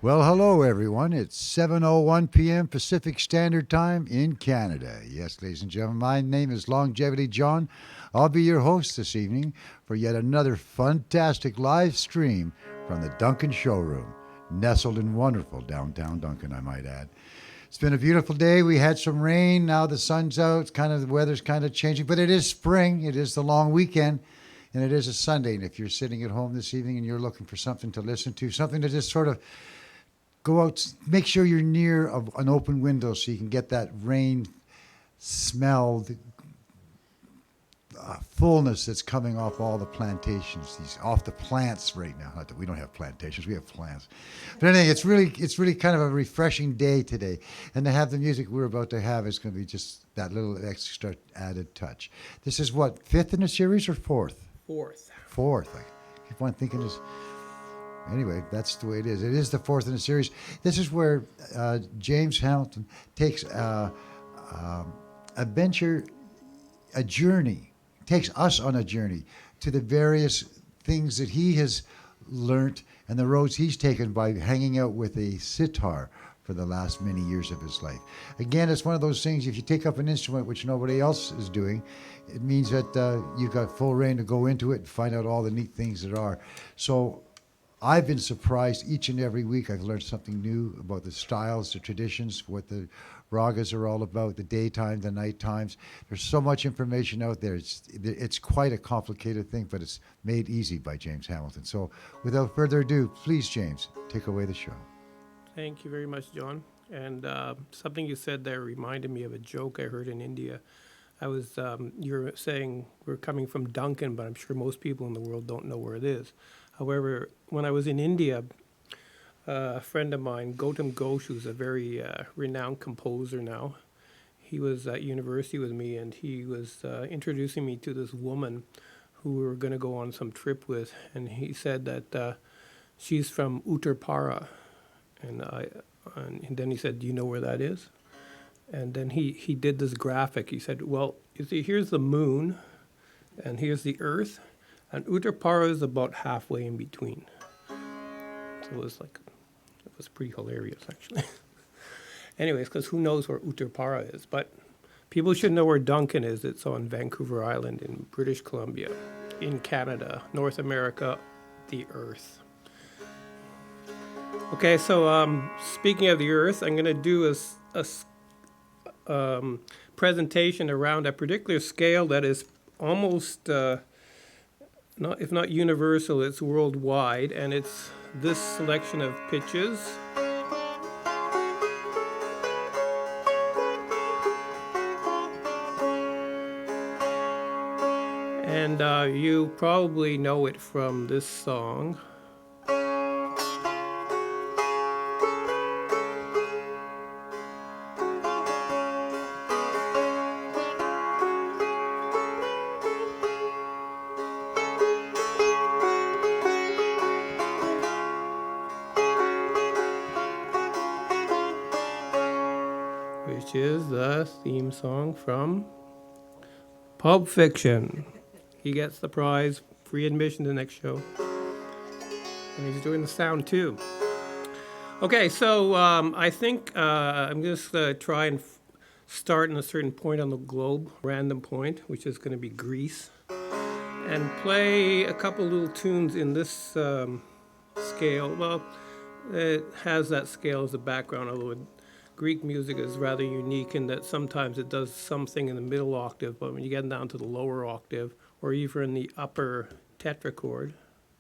Well, hello everyone. It's 7:01 p.m. Pacific Standard Time in Canada. Yes, ladies and gentlemen, my name is Longevity John. I'll be your host this evening for yet another fantastic live stream from the Duncan Showroom, nestled in wonderful downtown Duncan, I might add. It's been a beautiful day. We had some rain. Now the sun's out. It's kind of the weather's kind of changing, but it is spring. It is the long weekend, and it is a Sunday. And if you're sitting at home this evening and you're looking for something to listen to, something to just sort of go out, make sure you're near an open window so you can get that rain smell, the fullness that's coming off all the plantations, these off the plants right now. Not that we don't have plantations, we have plants. But anyway, it's really kind of a refreshing day today, and to have the music we're about to have is going to be just that little extra added touch. This is what, fifth in the series or fourth? Fourth. Fourth. I keep on thinking this. Anyway, that's the way it is. It is the fourth in the series. This is where James Hamilton takes a venture, a journey, takes us on a journey to the various things that he has learnt and the roads he's taken by hanging out with a sitar for the last many years of his life. Again, it's one of those things, if you take up an instrument which nobody else is doing, it means that you've got full reign to go into it and find out all the neat things that are. So I've been surprised each and every week. I've learned something new about the styles, the traditions, what the ragas are all about, the daytime, the night times. There's so much information out there. It's quite a complicated thing, but it's made easy by James Hamilton. So without further ado, please, James, take away the show. Thank you very much, John. And something you said there reminded me of a joke I heard in India. You were saying we're coming from Duncan, but I'm sure most people in the world don't know where it is. However, when I was in India, a friend of mine, Gautam Ghosh, who's a very renowned composer now, he was at university with me, and he was introducing me to this woman who we were going to go on some trip with, and he said that she's from Uttar Para, and then he said, "Do you know where that is?" And then he did this graphic. He said, "Well, you see, here's the moon, and here's the Earth, and Uttar Para is about halfway in between." So it was pretty hilarious, actually. Anyways, because who knows where Uttar Para is? But people should know where Duncan is. It's on Vancouver Island in British Columbia, in Canada, North America, the Earth. Okay, so speaking of the Earth, I'm going to do a presentation around a particular scale that is almost, if not universal, it's worldwide, and it's this selection of pitches. And you probably know it from this song. Which is the theme song from Pulp Fiction. He gets the prize, free admission to the next show. And he's doing the sound too. Okay, so I think I'm just try and start in a certain point on the globe, random point, which is going to be Greece, and play a couple little tunes in this scale. Well, it has that scale as a background, although Greek music is rather unique in that sometimes it does something in the middle octave, but when you get down to the lower octave, or even in the upper tetrachord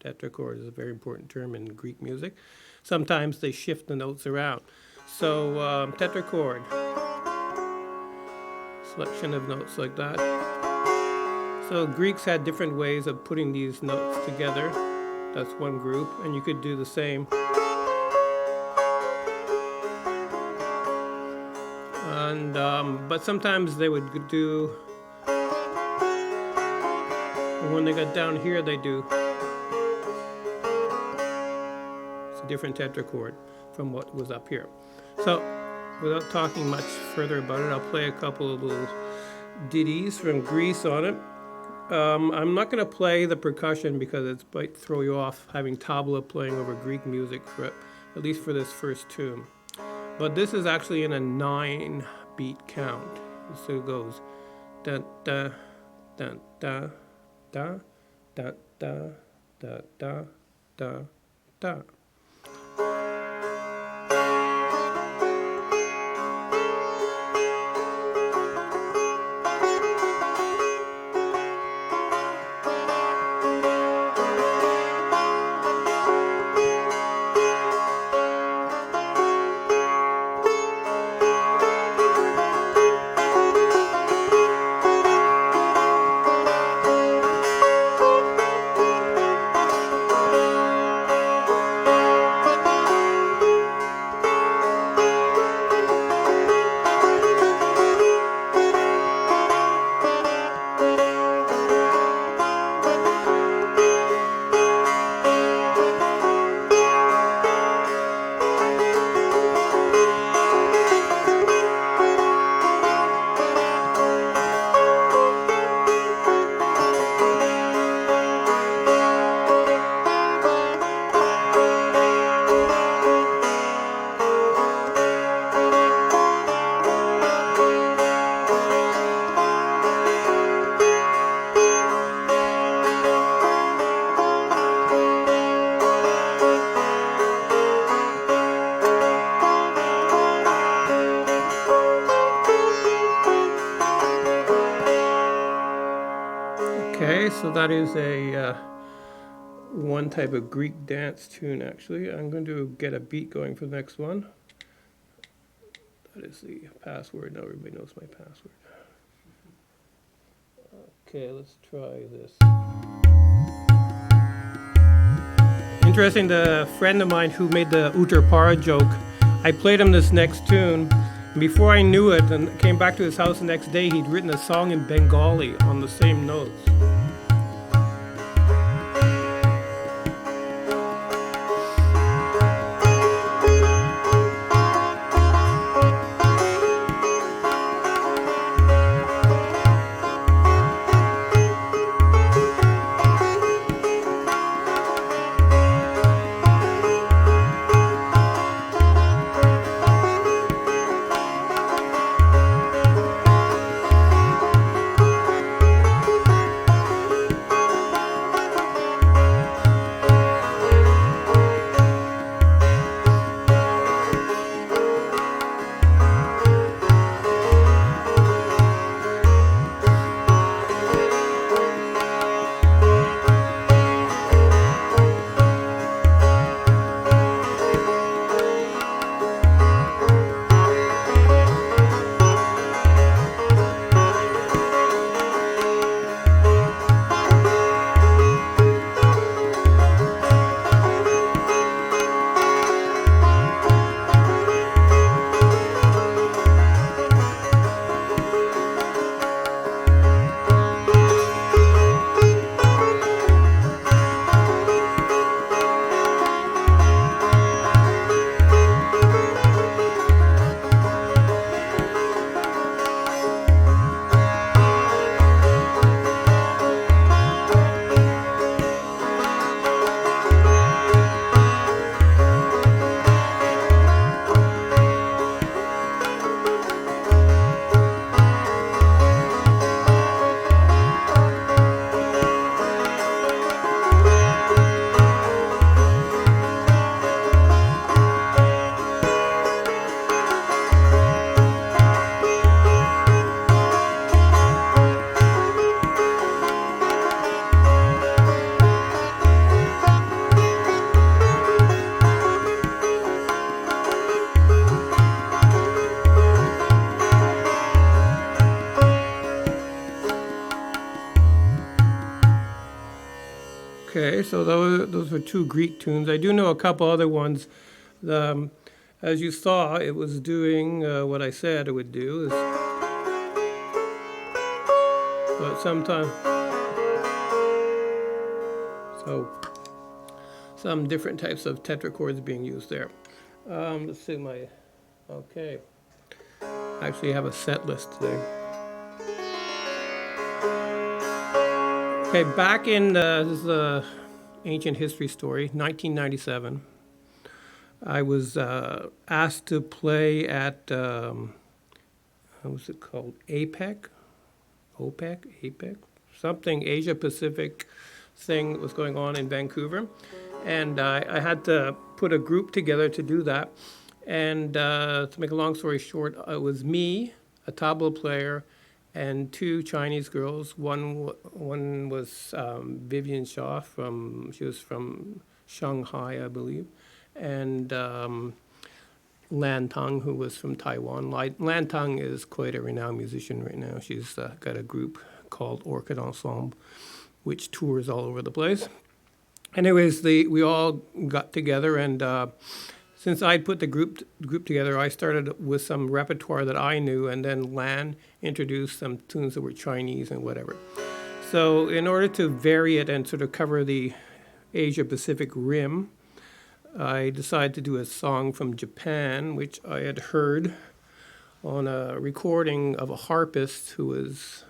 is a very important term in Greek music, sometimes they shift the notes around. So tetrachord, selection of notes like that. So Greeks had different ways of putting these notes together. That's one group, and you could do the same. And but sometimes they would do, when they got down here, they do. It's a different tetrachord from what was up here. So without talking much further about it, I'll play a couple of little ditties from Greece on it. I'm not going to play the percussion because it might throw you off having tabla playing over Greek music at least for this first tune. But this is actually in a 9-beat count. So it goes da da da da da da da da da da da. Okay, so that is a one type of Greek dance tune, actually. I'm going to get a beat going for the next one. That is the password. Now everybody knows my password. Okay, let's try this. Interesting, the friend of mine who made the Uttarpara joke, I played him this next tune. And before I knew it and came back to his house the next day, he'd written a song in Bengali on the same notes. Okay, so those were two Greek tunes. I do know a couple other ones. Um, as you saw, it was doing what I said it would do. But sometimes, so some different types of tetrachords being used there. Let's see okay. I actually have a set list today. Okay, back in, this is an ancient history story, 1997. I was asked to play at, what was it called? APEC, something Asia Pacific thing that was going on in Vancouver. And I had to put a group together to do that. And to make a long story short, it was me, a tabla player, and two Chinese girls. One was Vivian Shaw she was from Shanghai, I believe, and Lan Tang, who was from Taiwan. Lan Tang is quite a renowned musician right now. She's got a group called Orchid Ensemble, which tours all over the place. Anyways, we all got together, and since I'd put the group together, I started with some repertoire that I knew, and then Lan introduced some tunes that were Chinese and whatever. So in order to vary it and sort of cover the Asia Pacific rim, I decided to do a song from Japan, which I had heard on a recording of a harpist who was,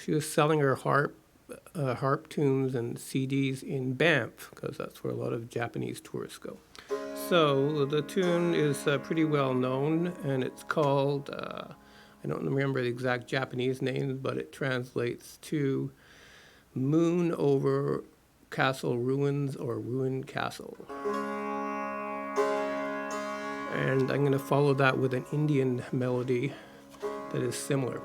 she was selling her harp tunes and CDs in Banff, because that's where a lot of Japanese tourists go. So the tune is pretty well known, and it's called, I don't remember the exact Japanese name, but it translates to Moon Over Castle Ruins or Ruined Castle. And I'm going to follow that with an Indian melody that is similar.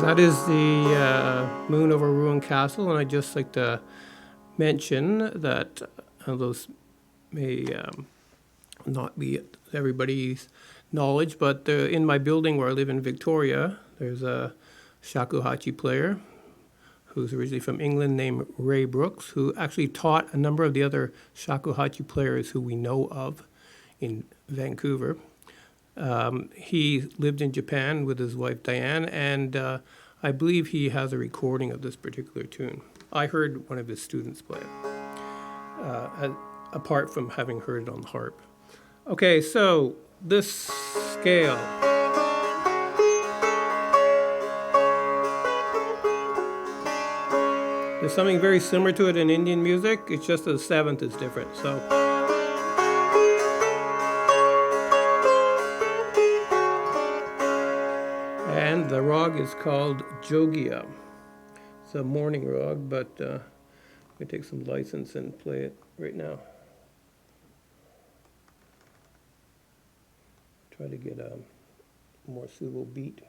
That is the Moon Over Ruined Castle, and I'd just like to mention that those may not be everybody's knowledge, but in my building where I live in Victoria, there's a shakuhachi player who's originally from England named Ray Brooks, who actually taught a number of the other shakuhachi players who we know of in Vancouver. He lived in Japan with his wife Diane, and I believe he has a recording of this particular tune. I heard one of his students play it, apart from having heard it on the harp. Okay, so this scale. There's something very similar to it in Indian music, it's just that the seventh is different. So. And the rag is called Jogia. It's a morning rag, but I'm going to take some license and play it right now. Try to get a more suitable beat.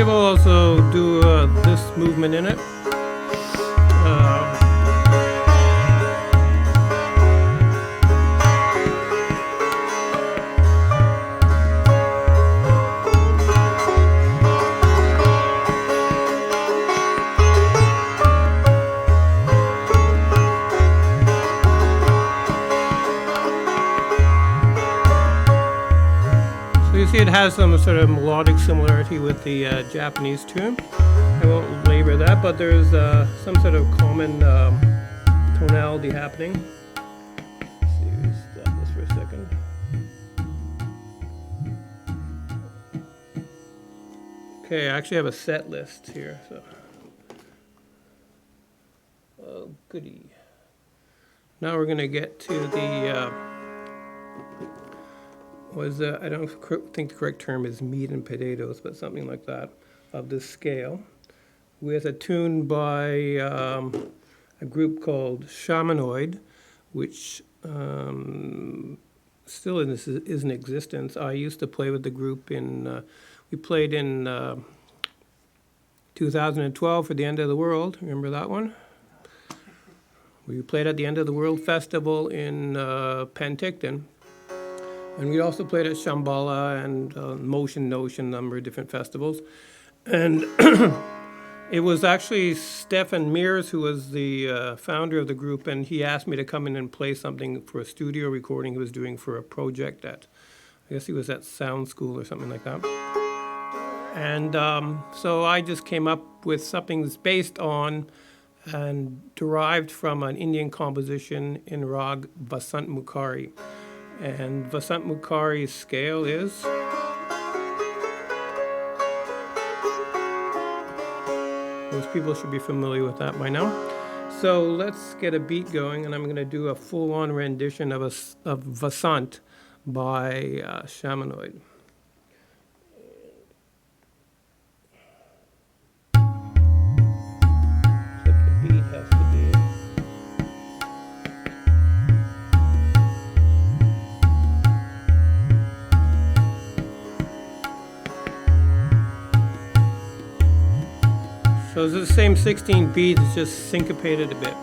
we will also do this movement in it. So you see it has some sort of melodic similarity with the Japanese tune. I won't labor that, but there's some sort of common tonality happening. Let's see, we stop this for a second. Okay, I actually have a set list here, so. Oh, goody. Now we're gonna get to the, I don't think the correct term is meat and potatoes, but something like that, of this scale, with a tune by a group called Shamanoid, which still is in existence. I used to play with the group we played in 2012 for the End of the World. Remember that one? We played at the End of the World Festival in Penticton. And we also played at Shambhala and Motion Notion, a number of different festivals. And it was actually Stefan Mears who was the founder of the group, and he asked me to come in and play something for a studio recording he was doing for a project I guess he was at Sound School or something like that. And so I just came up with something that's based on and derived from an Indian composition in Rag Vasant Mukhari. And Vasant Mukhari's scale is... Most people should be familiar with that by now. So let's get a beat going, and I'm going to do a full-on rendition of Vasant by Shamanoid. Except the beat has to be... So it's the same 16 beats, it's just syncopated a bit.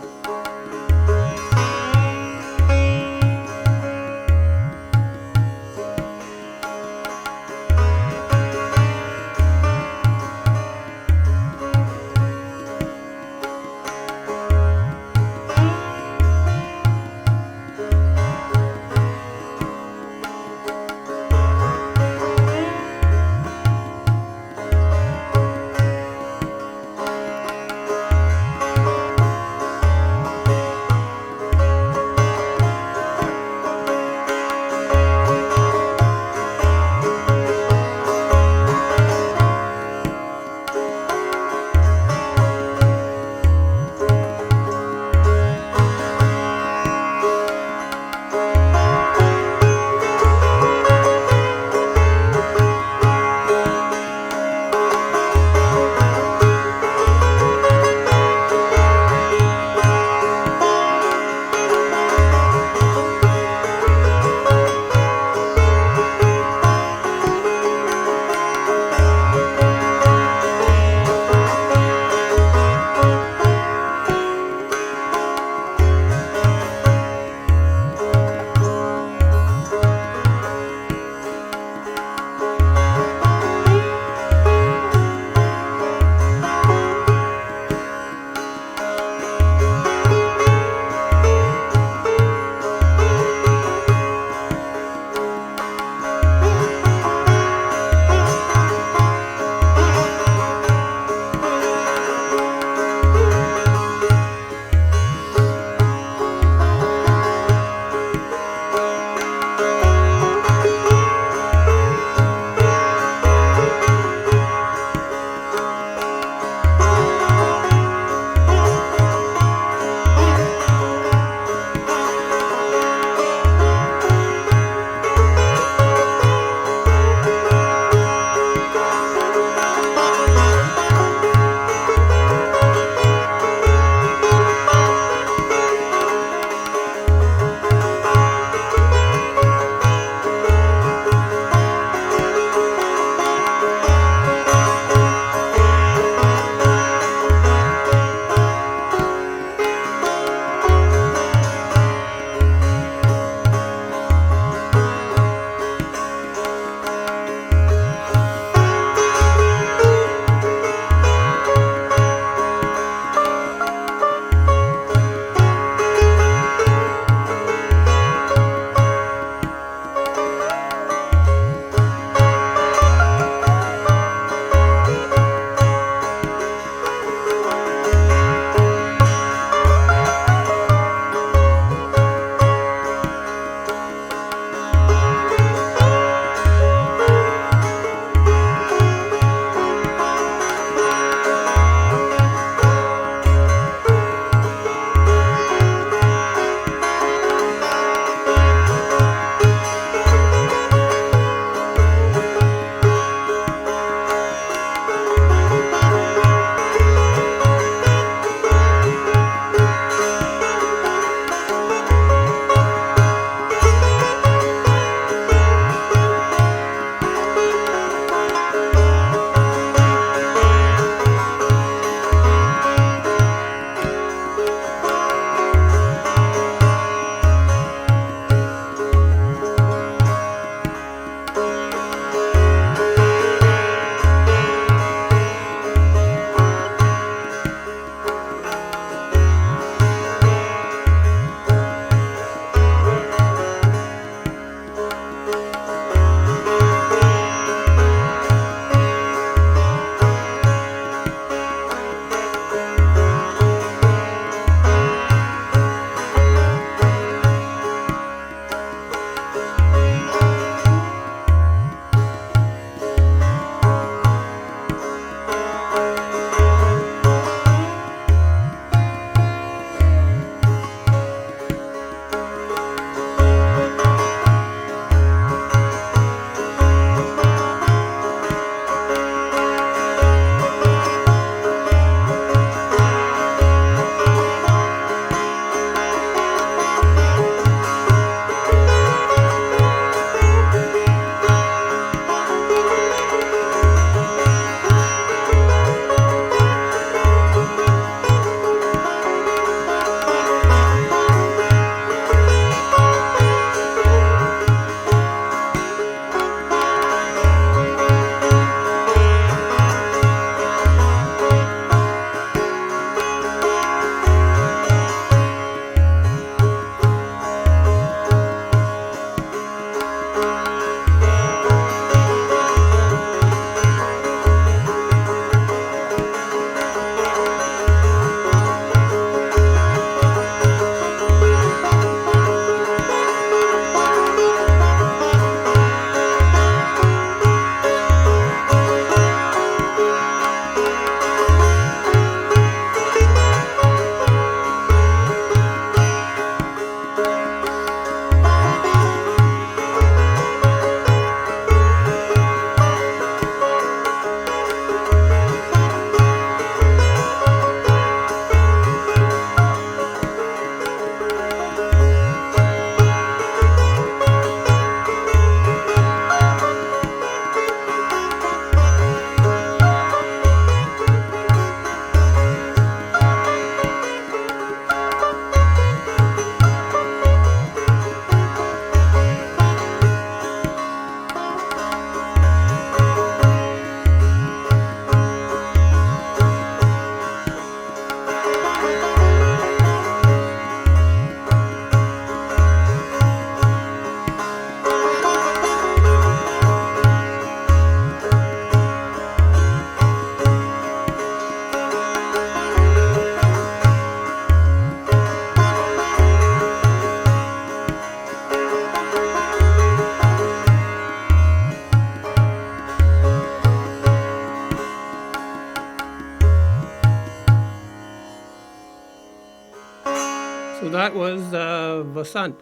So that was Vasant.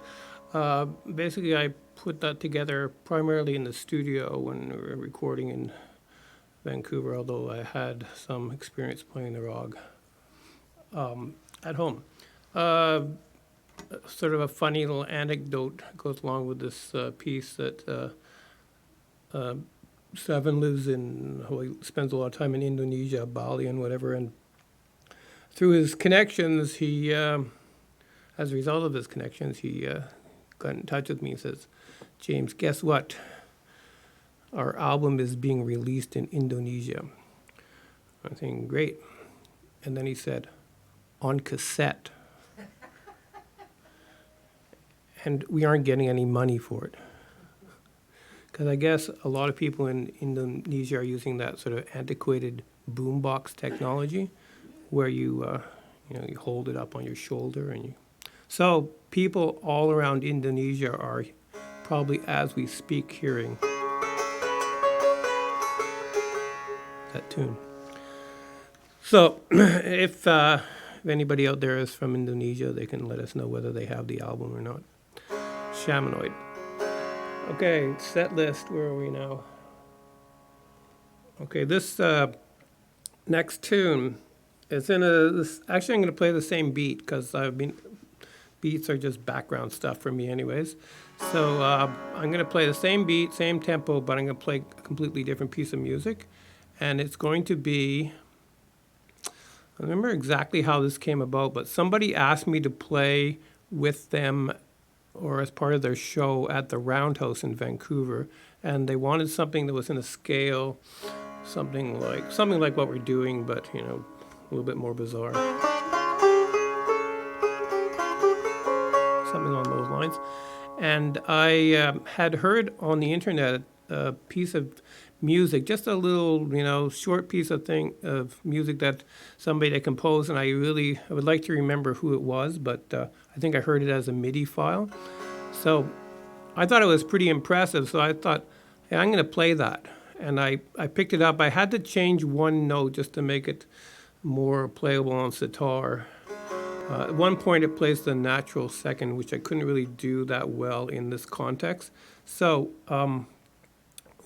Basically, I put that together primarily in the studio when we were recording in Vancouver, although I had some experience playing the rog at home. Sort of a funny little anecdote goes along with this piece that Seven lives in, he spends a lot of time in Indonesia, Bali, and whatever. And through his connections, he, as a result of his connections, he got in touch with me and says, James, guess what? Our album is being released in Indonesia. I'm thinking, great. And then he said, on cassette. And we aren't getting any money for it. Because I guess a lot of people in Indonesia are using that sort of antiquated boombox technology where you hold it up on your shoulder. So people all around Indonesia are probably, as we speak, hearing that tune. So if anybody out there is from Indonesia, they can let us know whether they have the album or not. Shamanoid. Okay, set list, where are we now? Okay, this next tune is in actually I'm going to play the same beat because beats are just background stuff for me anyways. So I'm going to play the same beat, same tempo, but I'm going to play a completely different piece of music. And it's going to be, I don't remember exactly how this came about, but somebody asked me to play with them or as part of their show at the Roundhouse in Vancouver, and they wanted something that was in a scale, something like what we're doing, but a little bit more bizarre, something along those lines. And I had heard on the internet a piece of music, just a little, short piece of music that somebody had composed, and I would like to remember who it was, but I think I heard it as a MIDI file. So I thought it was pretty impressive, so I thought, hey, I'm going to play that. And I picked it up. I had to change one note just to make it more playable on sitar. At one point, it plays the natural second, which I couldn't really do that well in this context. So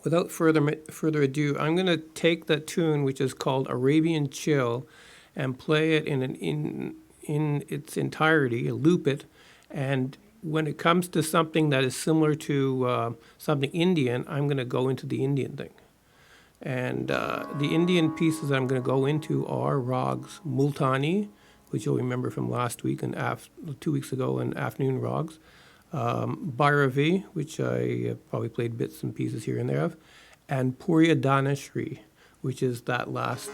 without further ado, I'm going to take that tune, which is called Arabian Chill, and play it in its entirety, loop it. And when it comes to something that is similar to something Indian, I'm going to go into the Indian thing. And the Indian pieces that I'm going to go into are rags Multani, which you'll remember from last week and 2 weeks ago, and afternoon rags. Bhairavi, which I probably played bits and pieces here and there of, and Purya Danashri, which is that last,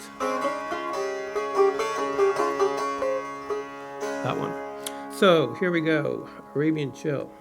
that one. So here we go, Arabian Chill.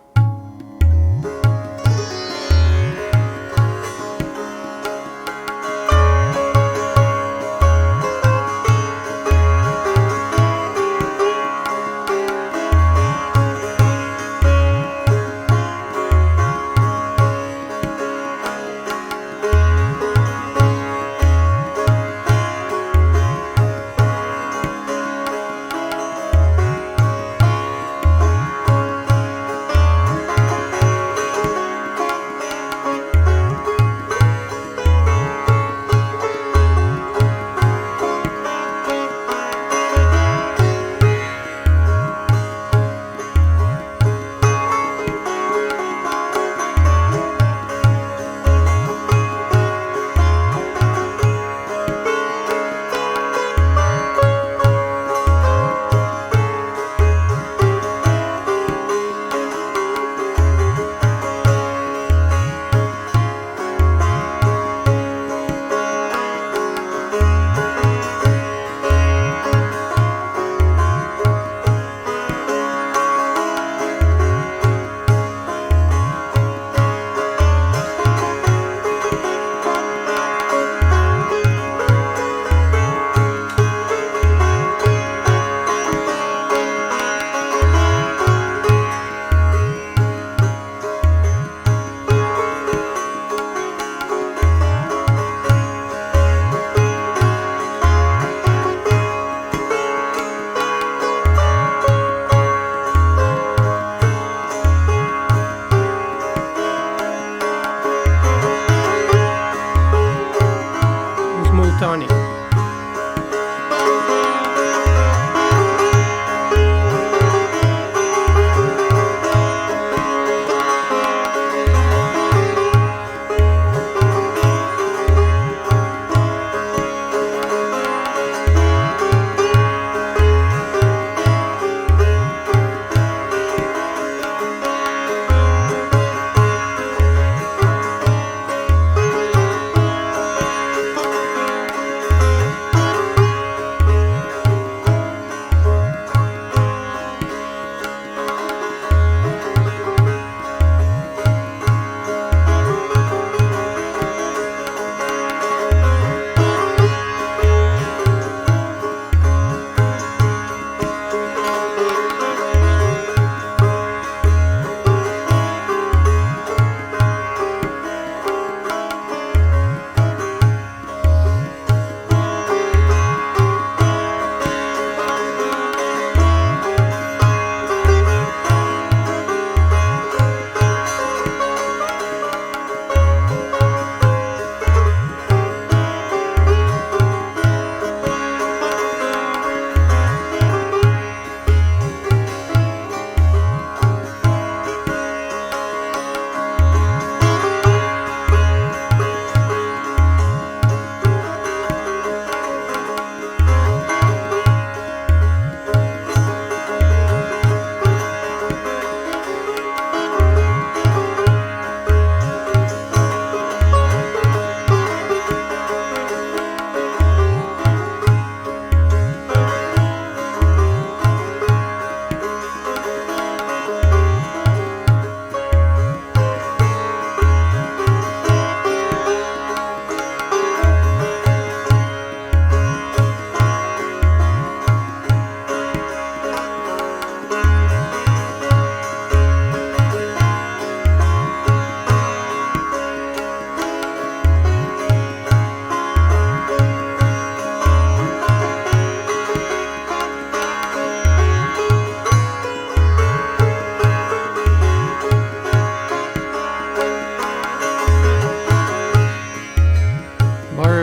Tawny.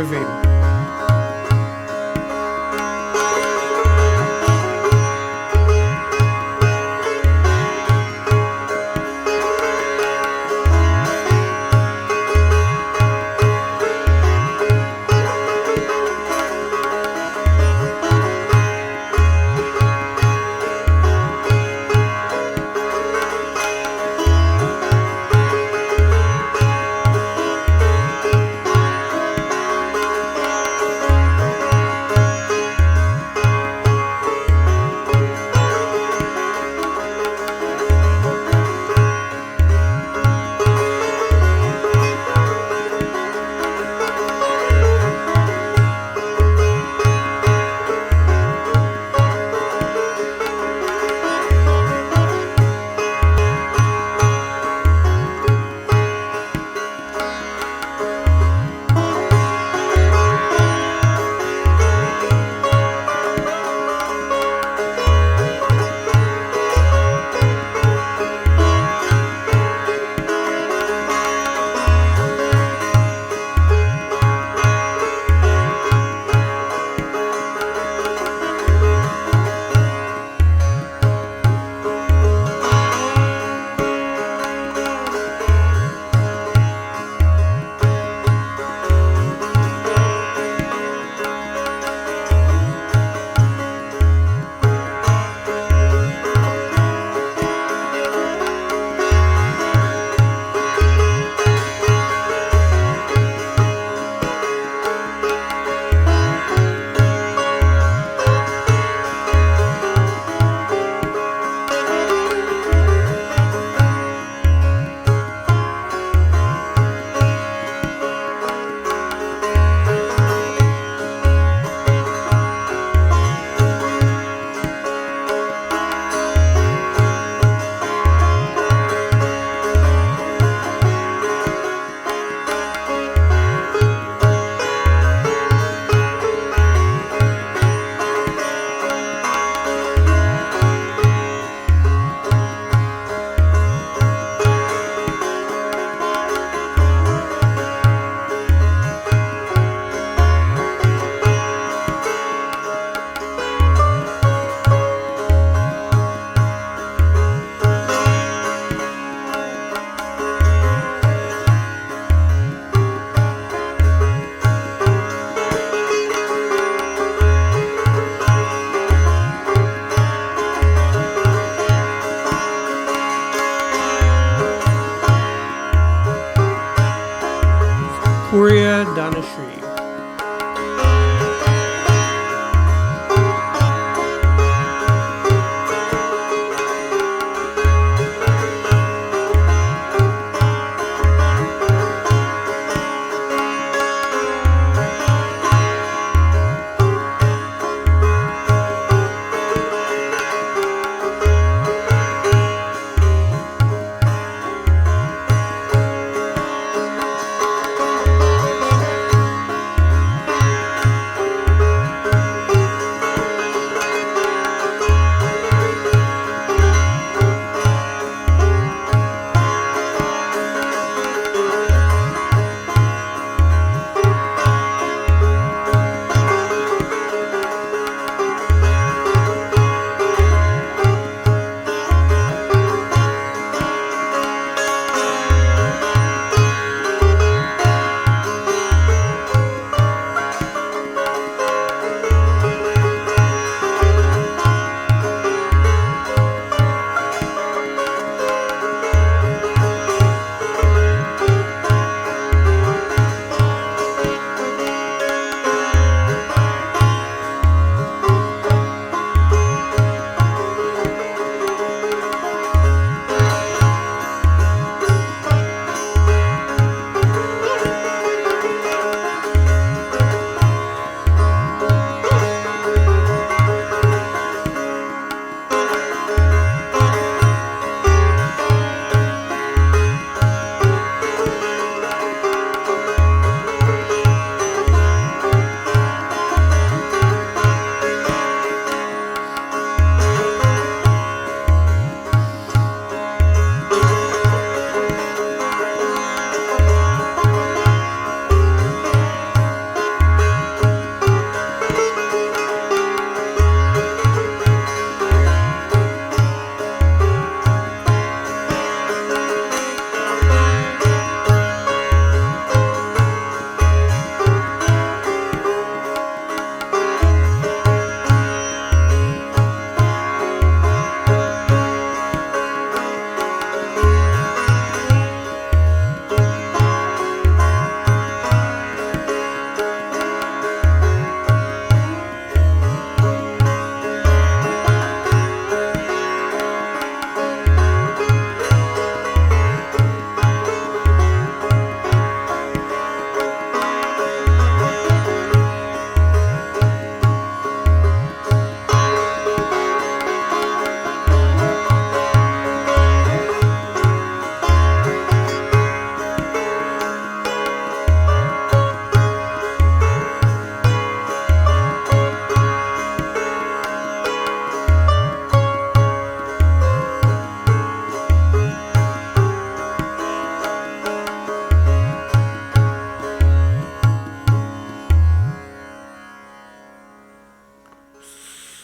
Marvin.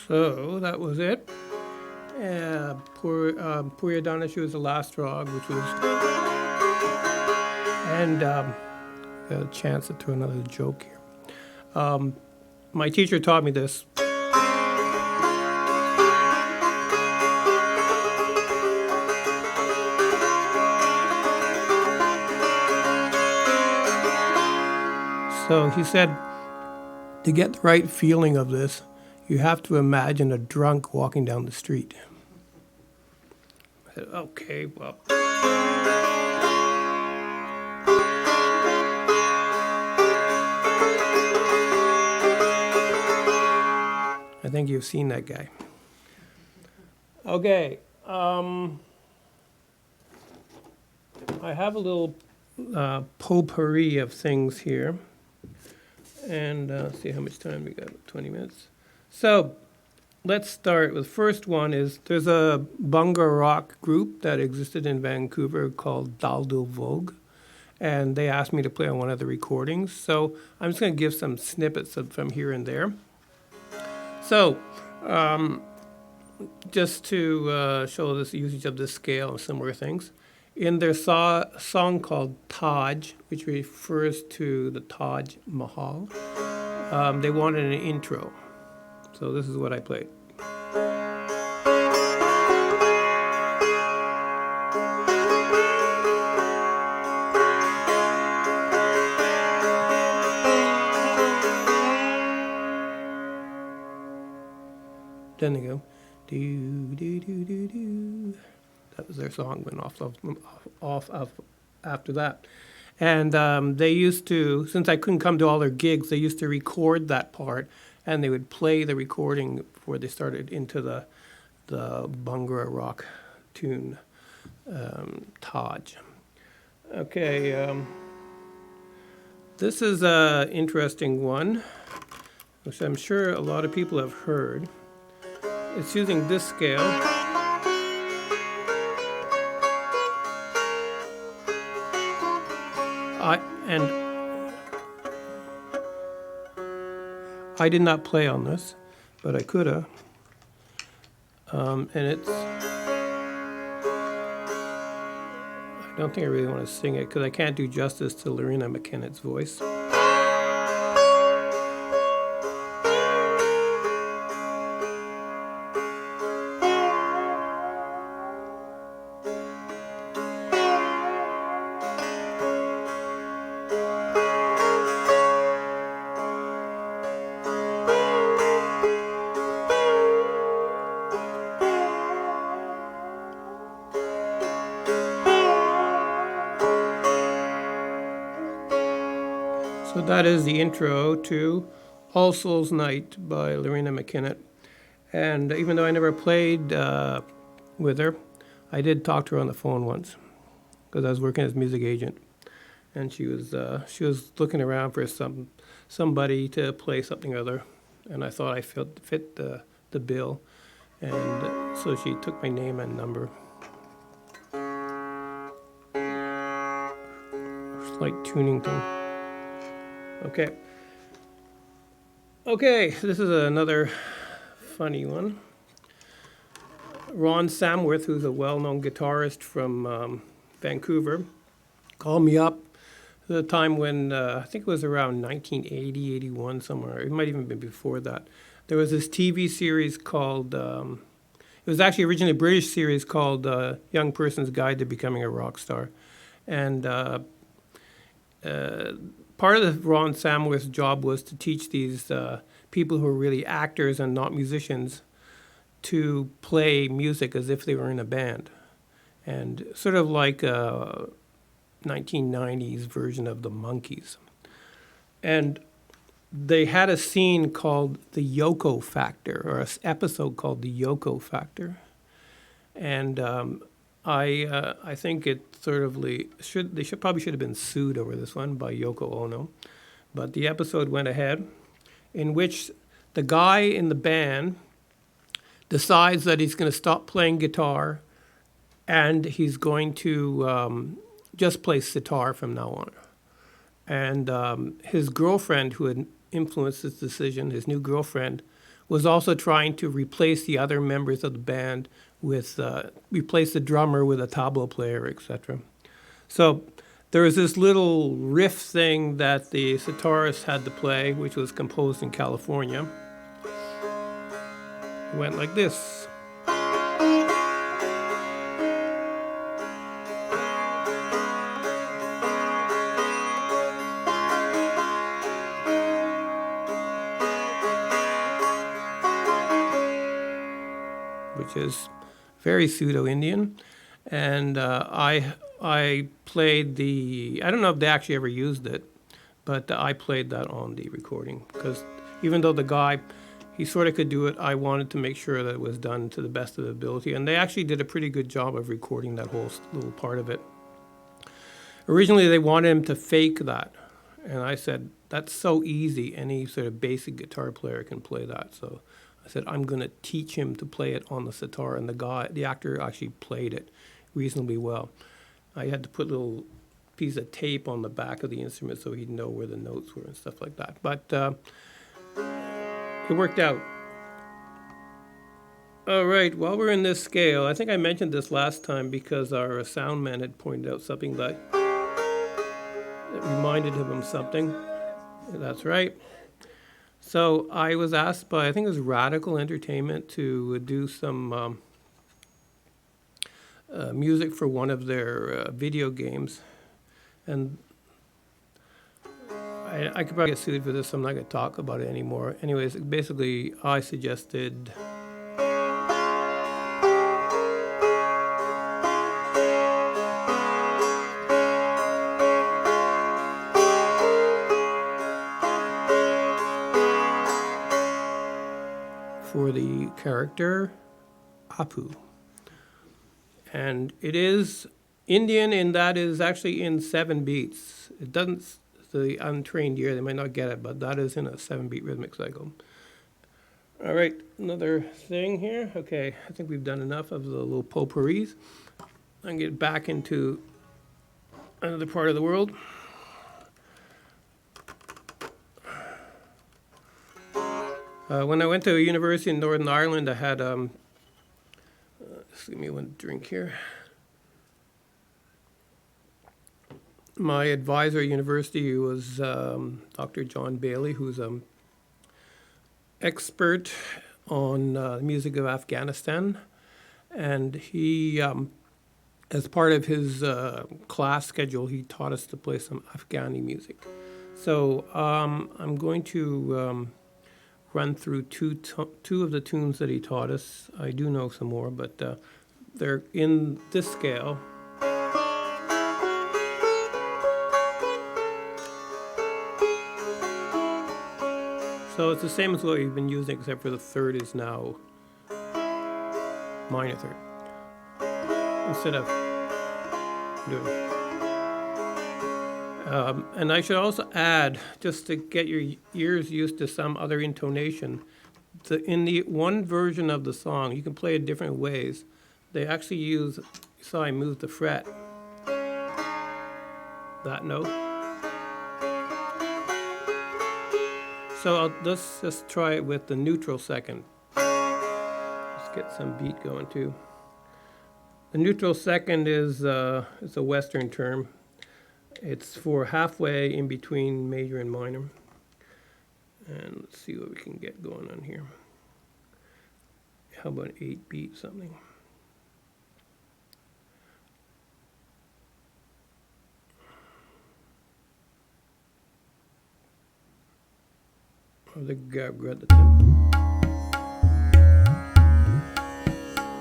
So that was it. Poor Donahue was the last frog, which was, and got a chance to throw another joke here. My teacher taught me this. So he said, to get the right feeling of this, you have to imagine a drunk walking down the street. I said, okay, well. I think you've seen that guy. Okay. I have a little potpourri of things here. And see how much time we got, 20 minutes. So let's start with the first one is there's a Bunga rock group that existed in Vancouver called Dal de Vogue. And they asked me to play on one of the recordings. So I'm just going to give some snippets from here and there. So just to show this usage of this scale and similar things, in their song called Taj, which refers to the Taj Mahal, they wanted an intro. So this is what I played. Then they go, do, do, do, do, do. That was their song, went off after that. And they used to, since I couldn't come to all their gigs, they used to record that part, and they would play the recording before they started into the Bhangra rock tune, Taj. Okay, this is an interesting one, which I'm sure a lot of people have heard. It's using this scale. I did not play on this, but I could have. And it's, I don't think I really want to sing it because I can't do justice to Lorena McKennett's voice. So that is the intro to All Souls Night by Lorena McKennett. And even though I never played with her, I did talk to her on the phone once because I was working as music agent, and she was looking around for somebody to play something or other, and I thought I fit the bill, and so she took my name and number. Slight tuning thing. Okay, this is another funny one. Ron Samworth, who's a well-known guitarist from Vancouver, called me up at the time when, I think it was around 1980, 81 somewhere. It might even been before that. There was this TV series called, it was actually originally a British series called Young Person's Guide to Becoming a Rock Star. And part of Ron Samworth's job was to teach these people who were really actors and not musicians to play music as if they were in a band. And sort of like a 1990s version of the Monkees. And they had a scene called the Yoko Factor, or an episode called the Yoko Factor. And I think it probably should have been sued over this one by Yoko Ono, but the episode went ahead, in which the guy in the band decides that he's going to stop playing guitar, and he's going to just play sitar from now on. And his girlfriend, who had influenced this decision, his new girlfriend, was also trying to replace the other members of the band with, replace the drummer with a tabla player, etc. So there was this little riff thing that the sitarist had to play, which was composed in California. It went like this. Which is very pseudo-Indian, and I played the, I don't know if they actually ever used it, but I played that on the recording, because even though the guy, he sort of could do it, I wanted to make sure that it was done to the best of the ability, and they actually did a pretty good job of recording that whole little part of it. Originally they wanted him to fake that, and I said, that's so easy, any sort of basic guitar player can play that, so I said, I'm going to teach him to play it on the sitar, and the actor actually played it reasonably well. I had to put a little piece of tape on the back of the instrument so he'd know where the notes were and stuff like that. But it worked out. All right, while we're in this scale, I think I mentioned this last time because our sound man had pointed out something that reminded him of something. That's right. So I was asked by, I think it was Radical Entertainment, to do some music for one of their video games. And I could probably get sued for this, so I'm not going to talk about it anymore. Anyways, basically, I suggested for the character Apu. And it is Indian, and that is actually in 7 beats. It doesn't, the untrained ear, they might not get it, but that is in a 7-beat rhythmic cycle. All right, another thing here. Okay, I think we've done enough of the little potpourris. I'm going to get back into another part of the world. When I went to a university in Northern Ireland, I had, just give me one drink here. My advisor at university was Dr. John Bailey, who's an expert on the music of Afghanistan. And he, as part of his class schedule, he taught us to play some Afghani music. So I'm going to run through two of the tunes that he taught us. I do know some more, but they're in this scale. So it's the same as what we've been using, except for the third is now minor third, instead of doing. And I should also add, just to get your ears used to some other intonation, in the one version of the song, you can play it different ways. They actually use, you saw I moved the fret, that note. So let's just try it with the neutral second. Let's get some beat going too. The neutral second is it's a Western term. It's for halfway in between major and minor. And let's see what we can get going on here. How about an 8-beat something? Oh, the grab the tempo.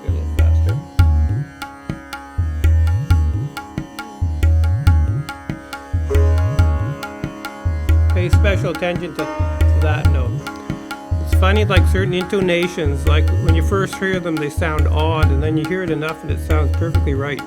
Get a little faster. Pay special attention to that note. It's funny, like certain intonations, like when you first hear them, they sound odd, and then you hear it enough and it sounds perfectly right.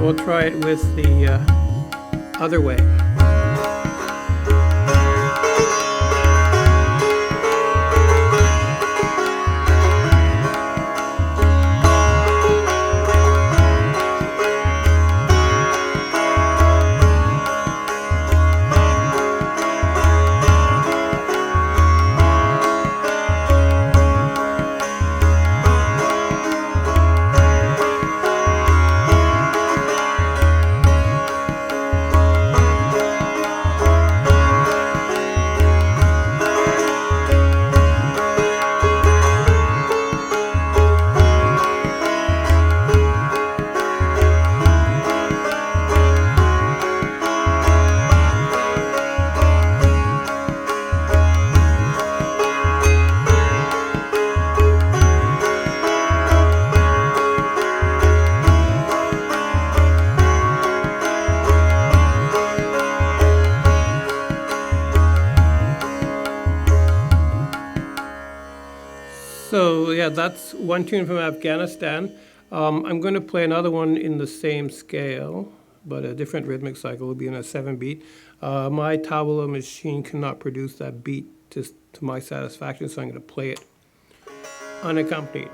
we'll try it with the other way. So yeah, that's one tune from Afghanistan. I'm going to play another one in the same scale, but a different rhythmic cycle. It'll be in a 7-beat. My tabla machine cannot produce that beat to my satisfaction, so I'm going to play it unaccompanied.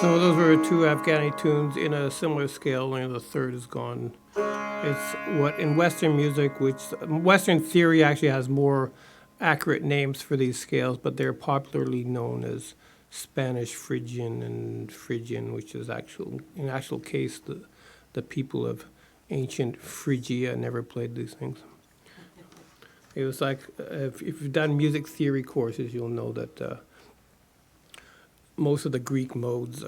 So those were two Afghani tunes in a similar scale, only the third is gone. It's what in Western music, which Western theory actually has more accurate names for these scales, but they're popularly known as Spanish Phrygian and Phrygian, which is in actual case the people of ancient Phrygia never played these things. It was like if you've done music theory courses, you'll know that most of the Greek modes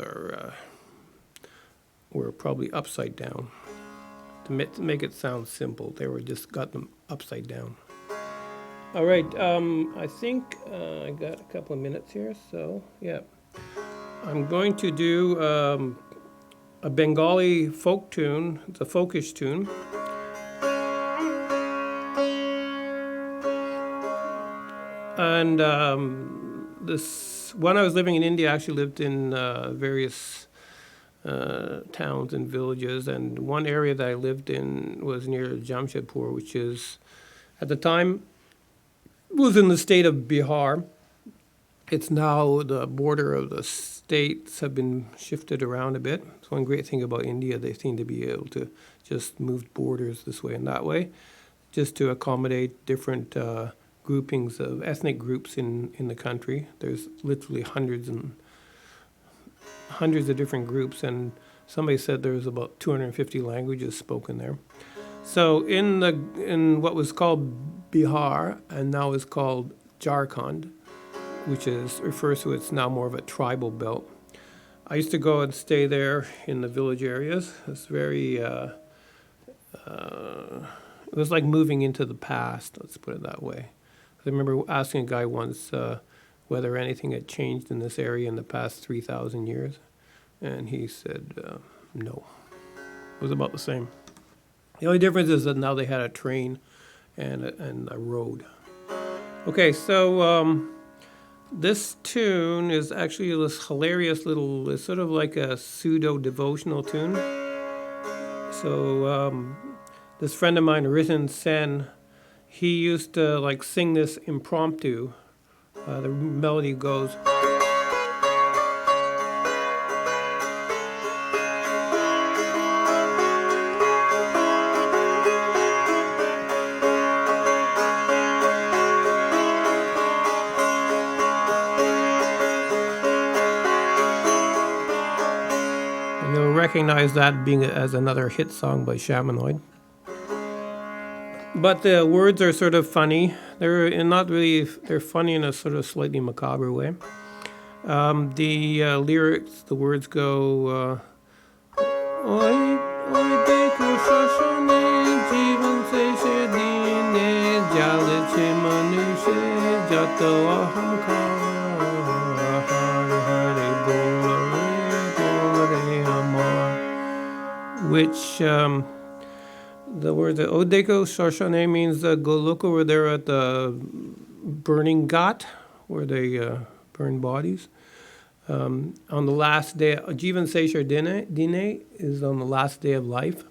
were probably upside down. To make it sound simple, they were just got them upside down. All right, I think I got a couple of minutes here, so yeah. I'm going to do a Bengali folk tune, it's a folkish tune. And when I was living in India, I actually lived in various towns and villages, and one area that I lived in was near Jamshedpur, which is, at the time, was in the state of Bihar. It's now the border of the states have been shifted around a bit. It's one great thing about India, they seem to be able to just move borders this way and that way, just to accommodate different groupings of ethnic groups in the country. There's literally hundreds of different groups, and somebody said there's about 250 languages spoken there. So in what was called Bihar and now is called Jharkhand, which is refers to it's now more of a tribal belt. I used to go and stay there in the village areas. It's very it was like moving into the past. Let's put it that way. I remember asking a guy once whether anything had changed in this area in the past 3,000 years, and he said no. It was about the same. The only difference is that now they had a train and a road. Okay, so this tune is actually this hilarious little, it's sort of like a pseudo devotional tune. So this friend of mine, Ritin Sen, he used to like sing this impromptu. The melody goes. And you'll recognize that being as another hit song by Shamanoid. But the words are sort of funny. They're funny in a sort of slightly macabre way. The lyrics, the words go, Oi, oi, dekho shashane, jeevan se shedine, jalache manushe, jato ahamkar, hari hari bolare amar. Which, the word Odeko Shoshone means go look over there at the burning ghat, where they burn bodies. On the last day, Jivan Seshar Dine is on the last day of life.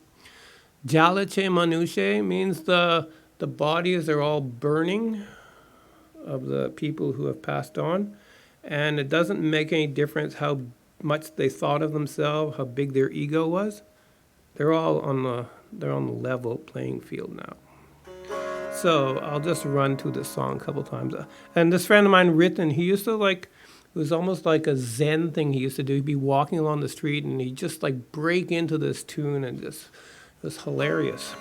Jalache Manushe means the bodies are all burning of the people who have passed on. And it doesn't make any difference how much they thought of themselves, how big their ego was. They're all on the level playing field now. So I'll just run through this song a couple times. And this friend of mine, Ritin, he used to it was almost like a Zen thing he used to do. He'd be walking along the street and he'd just like break into this tune and just, it was hilarious.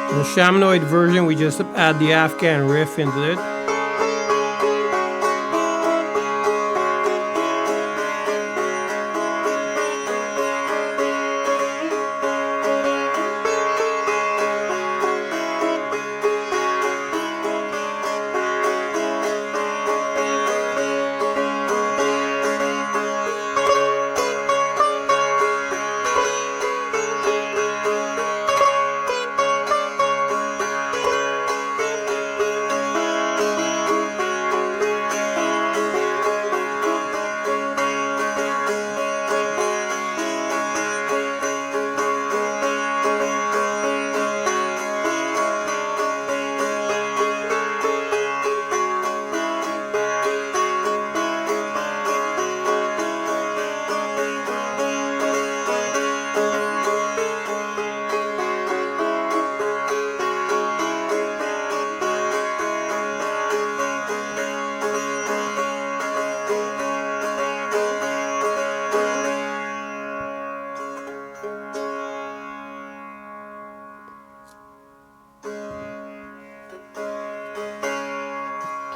The Shamanoid version, we just add the Afghan riff into it.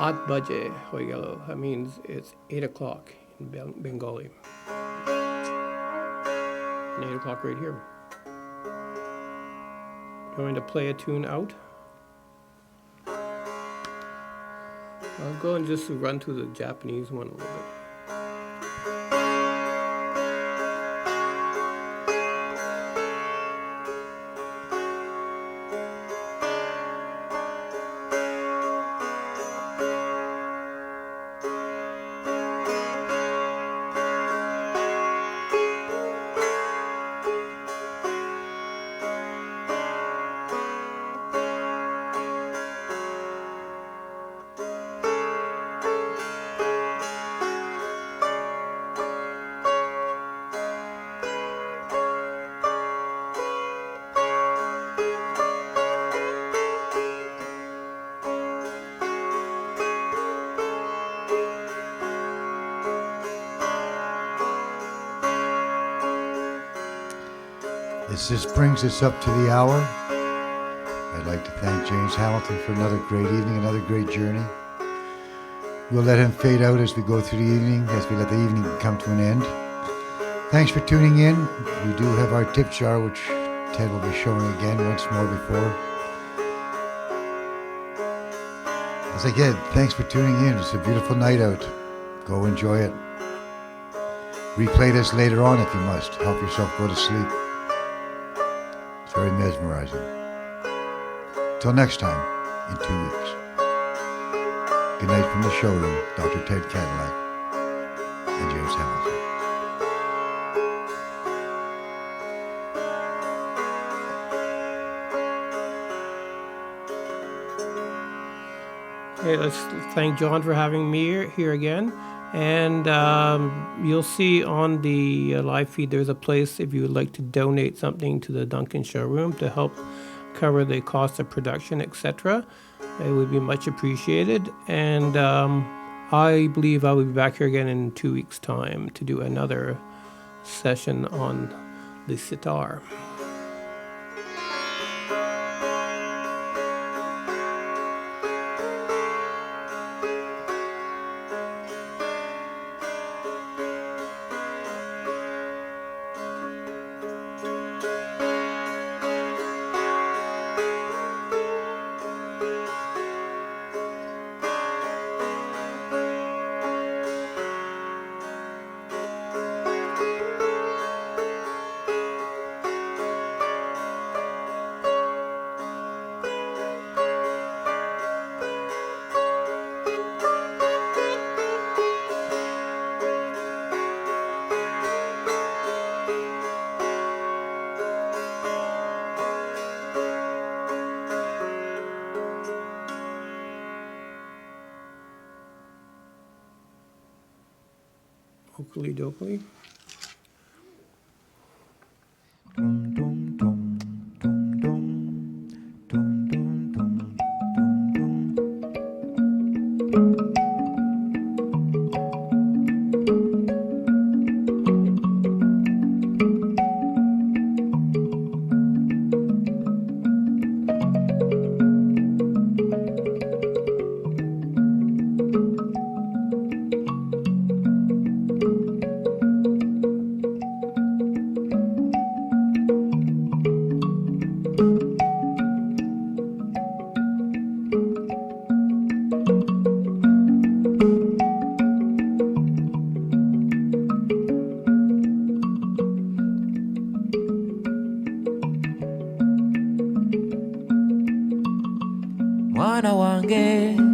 At baje hoy gelo. That means it's 8 o'clock in Bengali. And 8 o'clock right here. Going to play a tune out. I'll go and just run through the Japanese one a little bit. This brings us up to the hour. I'd like to thank James Hamilton for another great evening, another great journey. We'll let him fade out as we go through the evening, as we let the evening come to an end. Thanks for tuning in. We do have our tip jar, which Ted will be showing again once more before. As I said, thanks for tuning in. It's a beautiful night out. Go enjoy it. Replay this later on if you must. Help yourself go to sleep. It's very mesmerizing. Till next time, in 2 weeks. Good night from the showroom, Dr. Ted Cadillac and James Hamilton. Okay, let's thank John for having me here again. And you'll see on the live feed there's a place if you would like to donate something to the Duncan Showroom to help cover the cost of production, etc. It would be much appreciated. And I believe I will be back here again in 2 weeks' time to do another session on the sitar. Oakley dokley. Mwana wange